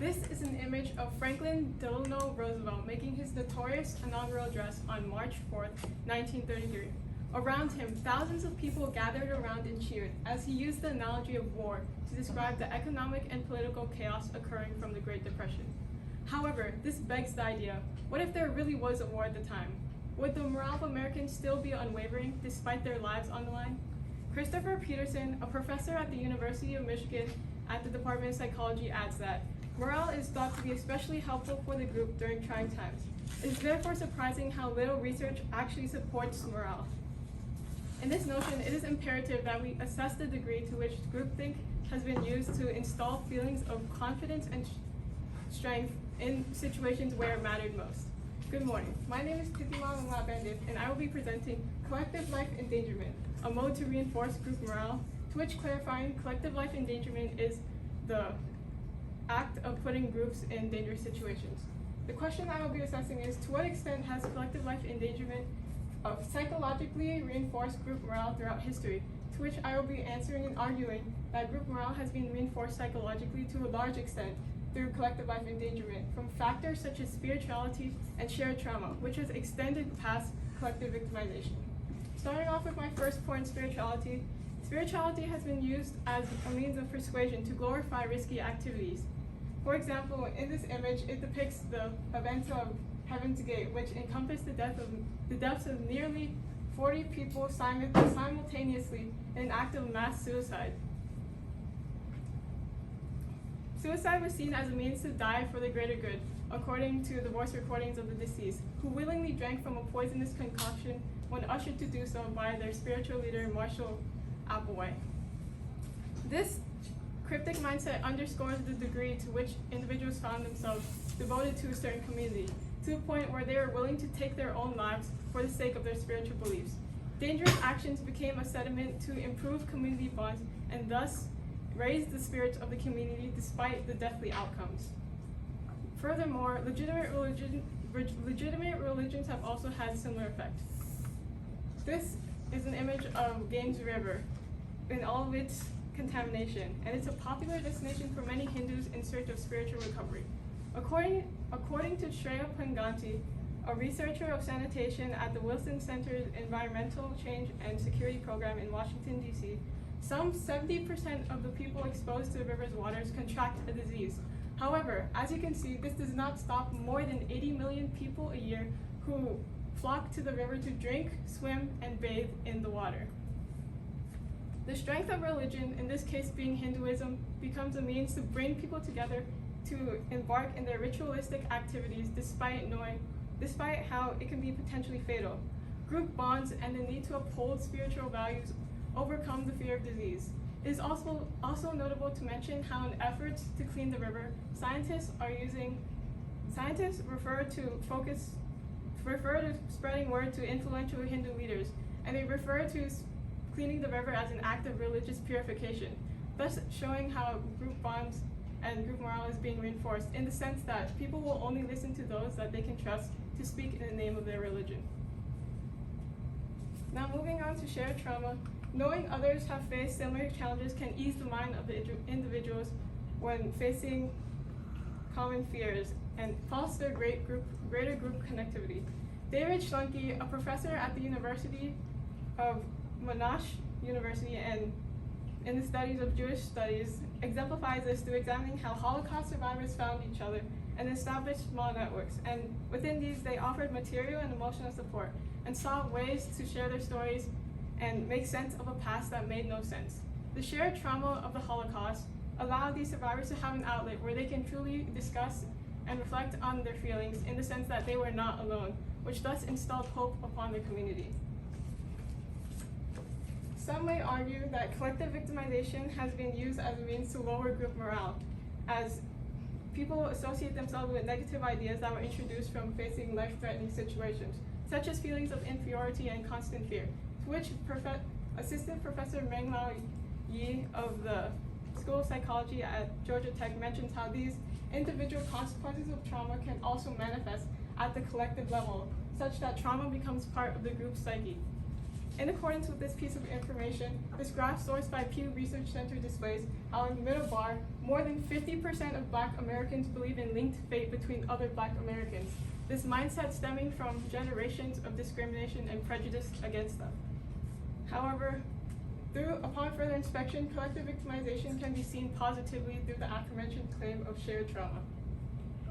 This is an image of Franklin Delano Roosevelt making his notorious inaugural address on March 4, 1933. Around him, thousands of people gathered around and cheered as he used the analogy of war to describe the economic and political chaos occurring from the Great Depression. However, this begs the idea, what if there really was a war at the time? Would the morale of Americans still be unwavering despite their lives on the line? Christopher Peterson, a professor at the University of Michigan at the Department of Psychology, adds that morale is thought to be especially helpful for the group during trying times. It is therefore surprising how little research actually supports morale. In this notion, it is imperative that we assess the degree to which groupthink has been used to install feelings of confidence and strength in situations where it mattered most. Good morning. My name is Titima Bandit, and I will be presenting Collective Life Endangerment, a mode to reinforce group morale, to which clarifying collective life endangerment is the act of putting groups in dangerous situations. The question I will be assessing is, to what extent has collective life endangerment of psychologically reinforced group morale throughout history, to which I will be answering and arguing that group morale has been reinforced psychologically to a large extent through collective life endangerment from factors such as spirituality and shared trauma, which has extended past collective victimization. Starting off with my first point, spirituality. Spirituality has been used as a means of persuasion to glorify risky activities. For example, in this image, it depicts the events of Heaven's Gate, which encompassed the deaths of nearly 40 people simultaneously in an act of mass suicide. Suicide was seen as a means to die for the greater good, according to the voice recordings of the deceased, who willingly drank from a poisonous concoction when ushered to do so by their spiritual leader, Marshall Applewhite. This cryptic mindset underscores the degree to which individuals found themselves devoted to a certain community, to a point where they are willing to take their own lives for the sake of their spiritual beliefs. Dangerous actions became a sediment to improve community bonds and thus raise the spirits of the community despite the deathly outcomes. Furthermore, legitimate religions have also had similar effects. This is an image of Games River in all of its contamination, and it's a popular destination for many Hindus in search of spiritual recovery. According to Shreya Panganti, a researcher of sanitation at the Wilson Center's Environmental Change and Security Program in Washington, D.C., some 70% of the people exposed to the river's waters contract a disease. However, as you can see, this does not stop more than 80 million people a year who flock to the river to drink, swim, and bathe in the water. The strength of religion, in this case being Hinduism, becomes a means to bring people together to embark in their ritualistic activities despite how it can be potentially fatal. Group bonds and the need to uphold spiritual values overcome the fear of disease. It is also notable to mention how in efforts to clean the river, scientists refer to spreading word to influential Hindu leaders, and they refer to cleaning the river as an act of religious purification, thus showing how group bonds and group morale is being reinforced in the sense that people will only listen to those that they can trust to speak in the name of their religion. Now moving on to shared trauma. Knowing others have faced similar challenges can ease the mind of the individuals when facing common fears and foster greater group connectivity. David Schlunke, a professor at the University of Monash University and in the studies of Jewish studies, exemplifies this through examining how Holocaust survivors found each other and established small networks. And within these, they offered material and emotional support and sought ways to share their stories and make sense of a past that made no sense. The shared trauma of the Holocaust allowed these survivors to have an outlet where they can truly discuss and reflect on their feelings in the sense that they were not alone, which thus installed hope upon the community. Some may argue that collective victimization has been used as a means to lower group morale, as people associate themselves with negative ideas that were introduced from facing life-threatening situations, such as feelings of inferiority and constant fear, to which Assistant Professor Menglao Yi of the School of Psychology at Georgia Tech mentions how these individual consequences of trauma can also manifest at the collective level, such that trauma becomes part of the group's psyche. In accordance with this piece of information, this graph sourced by Pew Research Center displays how in the middle bar, more than 50% of Black Americans believe in linked fate between other Black Americans. This mindset stemming from generations of discrimination and prejudice against them. However, upon further inspection, collective victimization can be seen positively through the aforementioned claim of shared trauma.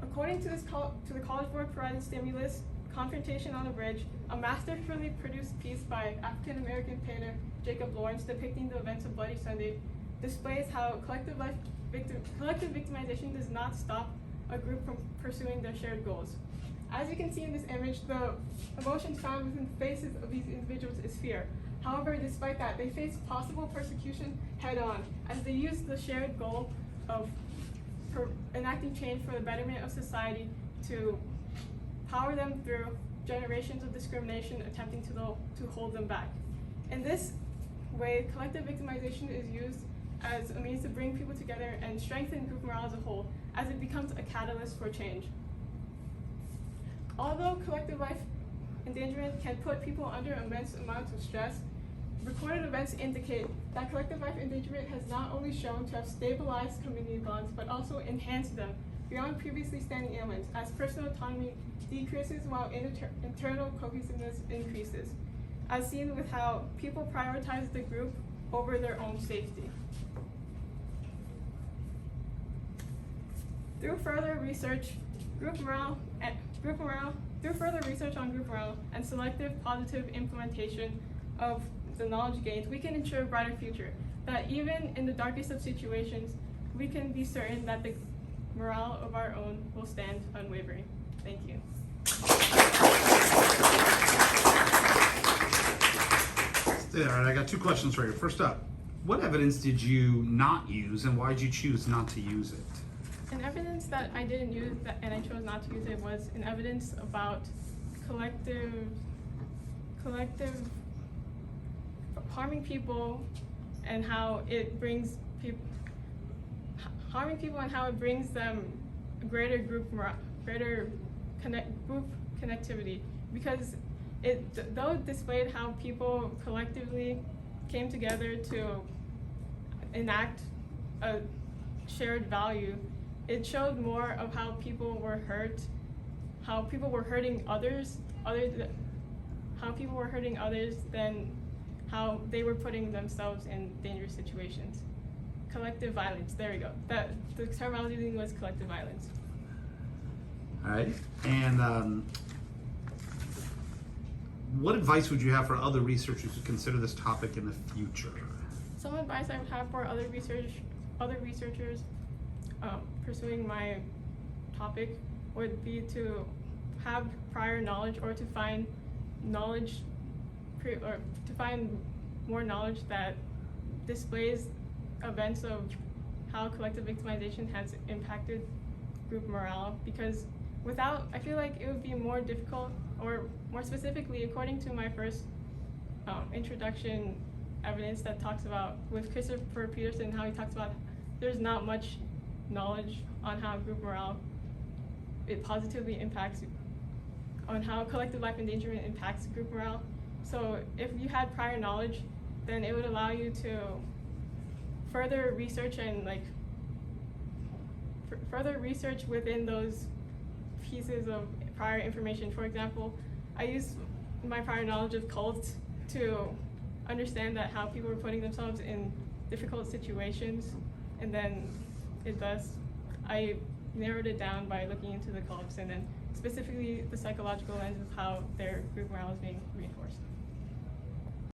According to the College Board provided stimulus, Confrontation on the Bridge, a masterfully produced piece by African-American painter Jacob Lawrence depicting the events of Bloody Sunday, displays how collective victimization does not stop a group from pursuing their shared goals. As you can see in this image, the emotions found within the faces of these individuals is fear. However, despite that, they face possible persecution head-on as they use the shared goal of enacting change for the betterment of society to power them through generations of discrimination attempting to hold them back. In this way, collective victimization is used as a means to bring people together and strengthen group morale as a whole, as it becomes a catalyst for change. Although collective life endangerment can put people under immense amounts of stress, recorded events indicate that collective life endangerment has not only shown to have stabilized community bonds, but also enhanced them beyond previously standing ailments, as personal autonomy decreases while internal cohesiveness increases, as seen with how people prioritize the group over their own safety. Through further research on group morale and selective positive implementation of the knowledge gained, we can ensure a brighter future, that even in the darkest of situations, we can be certain that the morale of our own will stand unwavering. Thank you. All right, I got two questions for you. First up, what evidence did you not use and why did you choose not to use it? An evidence that I didn't use and I chose not to use it was an evidence about collective harming people and how it brings people them greater group connectivity, because though it displayed how people collectively came together to enact a shared value, it showed more of how people were hurt, how people were hurting others than how they were putting themselves in dangerous situations. Collective violence, there we go. The term I was using was collective violence. All right, and what advice would you have for other researchers to consider this topic in the future? Some advice I would have for other researchers pursuing my topic would be to have prior knowledge, or to find more knowledge that displays events of how collective victimization has impacted group morale, because I feel like it would be more difficult, or more specifically, according to my first introduction evidence that talks about, with Christopher Peterson, how he talks about there's not much knowledge on how group morale, it positively impacts, on how collective life endangerment impacts group morale. So if you had prior knowledge, then it would allow you to further research and further research within those pieces of prior information. For example, I used my prior knowledge of cults to understand that how people were putting themselves in difficult situations, and then I narrowed it down by looking into the cults, and then specifically the psychological lens of how their group morale is being reinforced.